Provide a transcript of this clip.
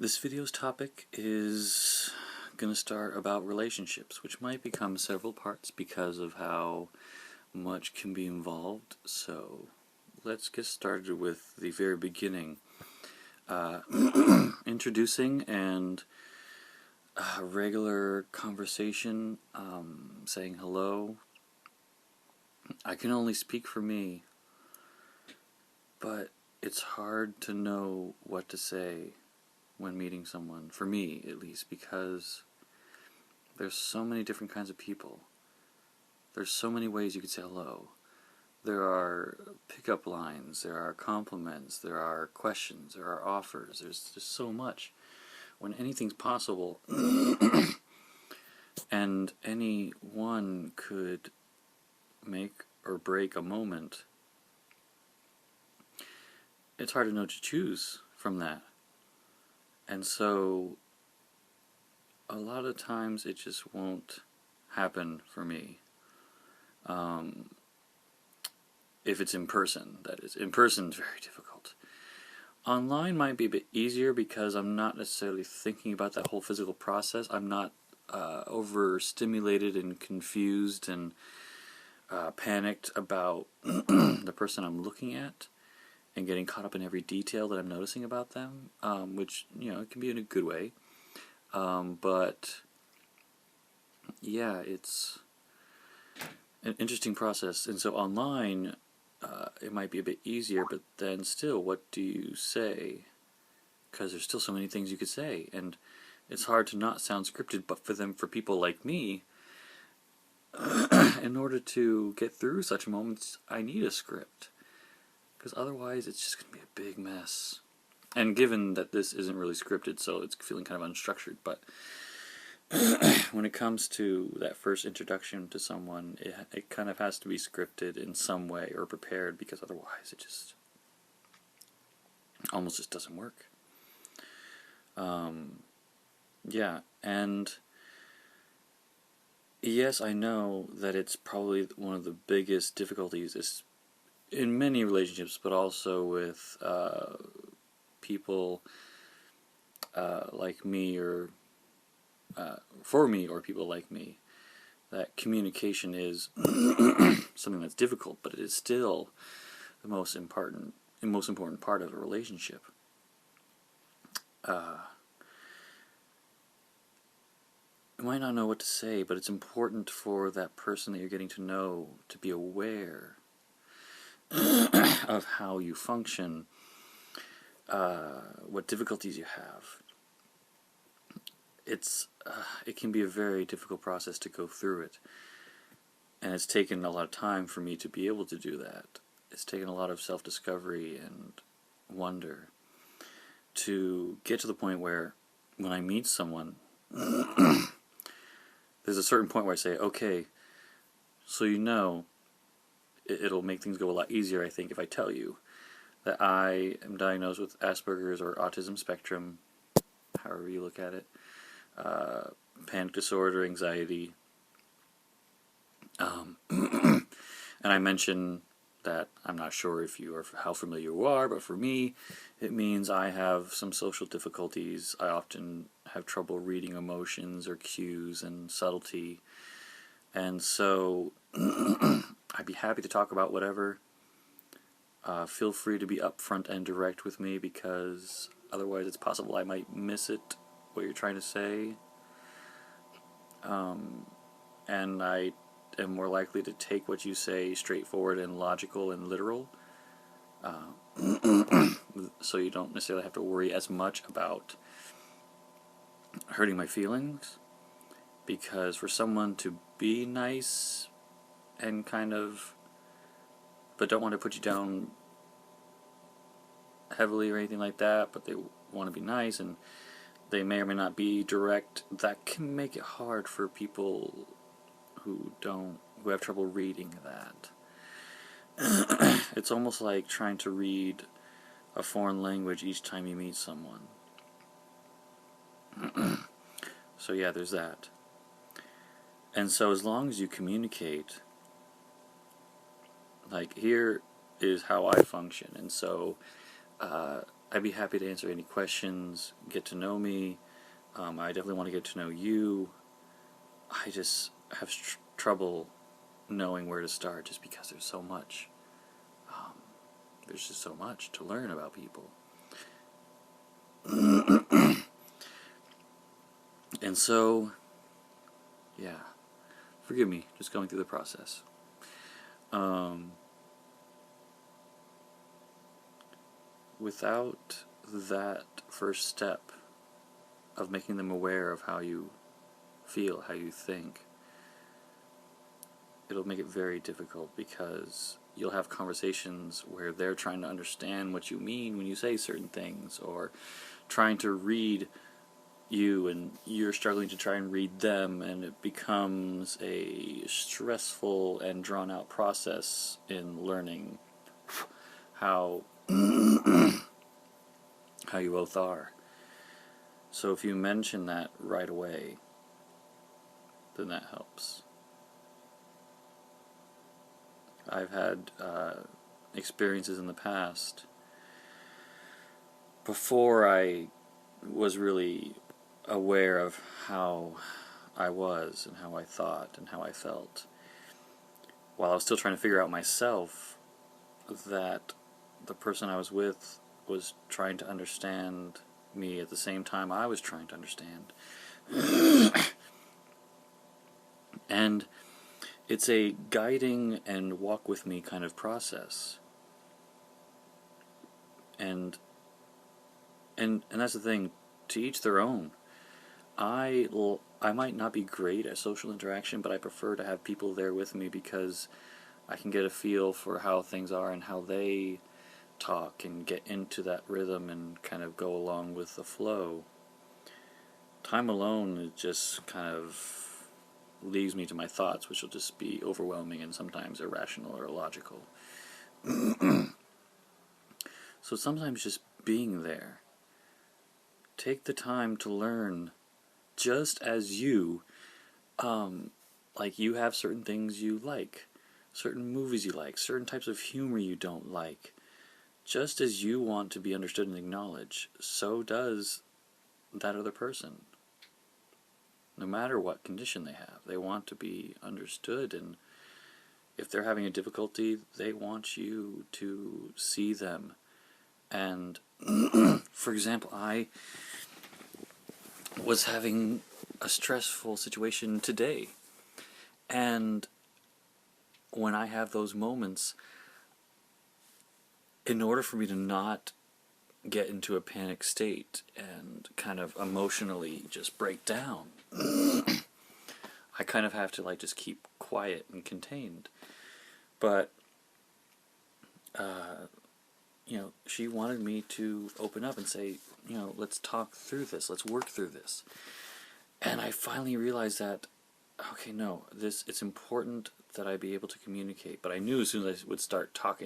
This video's topic is going to start about relationships, which might become several parts because of how much can be involved. So let's get started with the very beginning. Introducing and regular conversation, saying hello. I can only speak for me, but it's hard to know what to say when meeting someone, for me at least, because there's so many different kinds of people. There's so many ways you could say hello. There are pickup lines, there are compliments, there are questions, there are offers, there's just so much. When anything's possible, and any one could make or break a moment, it's hard to know to choose from that. And so, a lot of times it just won't happen for me. If it's in person, that is. In person is very difficult. Online might be a bit easier because I'm not necessarily thinking about that whole physical process. I'm not overstimulated and confused and panicked about the person I'm looking at and getting caught up in every detail that I'm noticing about them, which, it can be in a good way. But, yeah, it's an interesting process. And so online, it might be a bit easier, but then still, what do you say? Because there's still so many things you could say, and it's hard to not sound scripted, but for people like me, in order to get through such moments, I need a script. Because otherwise, it's just going to be a big mess. And given that this isn't really scripted, so it's feeling kind of unstructured, but when it comes to that first introduction to someone, it kind of has to be scripted in some way or prepared, because otherwise it just almost just doesn't work. Yeah, and yes, I know that it's probably one of the biggest difficulties is in many relationships, but also with people like me, or for me, or people like me, that communication is something that's difficult, but it is still the most important part of a relationship. You might not know what to say, but it's important for that person that you're getting to know to be aware of how you function, what difficulties you have. It can be a very difficult process to go through it, and it's taken a lot of time for me to be able to do that. It's taken a lot of self-discovery and wonder to get to the point where when I meet someone, there's a certain point where I say, okay, so it'll make things go a lot easier, I think, if I tell you that I am diagnosed with Aspergers or autism spectrum, however you look at it, panic disorder, anxiety, and I mention that I'm not sure how familiar you are, but for me, it means I have some social difficulties. I often have trouble reading emotions or cues and subtlety, and so I'd be happy to talk about whatever. Feel free to be upfront and direct with me, because otherwise it's possible I might miss it, what you're trying to say, and I am more likely to take what you say straightforward and logical and literal, so you don't necessarily have to worry as much about hurting my feelings, because for someone to be nice and but don't want to put you down heavily or anything like that, but they want to be nice and they may or may not be direct, that can make it hard for people who have trouble reading that. It's almost like trying to read a foreign language each time you meet someone. So yeah, there's that. And so as long as you communicate, like, here is how I function, and so I'd be happy to answer any questions, get to know me. I definitely want to get to know you. I just have trouble knowing where to start just because there's so much. There's just so much to learn about people. And so, yeah, forgive me, just going through the process. Without that first step of making them aware of how you feel, how you think, it'll make it very difficult, because you'll have conversations where they're trying to understand what you mean when you say certain things, or trying to read you and you're struggling to try and read them, and it becomes a stressful and drawn out process in learning how how you both are. So if you mention that right away, then that helps. I've had experiences in the past before I was really aware of how I was and how I thought and how I felt, while I was still trying to figure out myself, that the person I was with was trying to understand me at the same time I was trying to understand. And it's a guiding and walk with me kind of process. And that's the thing, to each their own. I might not be great at social interaction, but I prefer to have people there with me, because I can get a feel for how things are and how they talk, and get into that rhythm and kind of go along with the flow. Time alone, it just kind of leaves me to my thoughts, which will just be overwhelming and sometimes irrational or illogical. So sometimes just being there. Take the time to learn, just as you, like you have certain things you like, certain movies you like, certain types of humor you don't like. Just as you want to be understood and acknowledged, so does that other person. No matter what condition they have, they want to be understood, and if they're having a difficulty, they want you to see them. And for example, I was having a stressful situation today, and when I have those moments, in order for me to not get into a panic state and kind of emotionally just break down, I kind of have to like just keep quiet and contained. But she wanted me to open up and say, let's talk through this, let's work through this. And I finally realized that, okay, no, it's important that I be able to communicate. But I knew as soon as I would start talking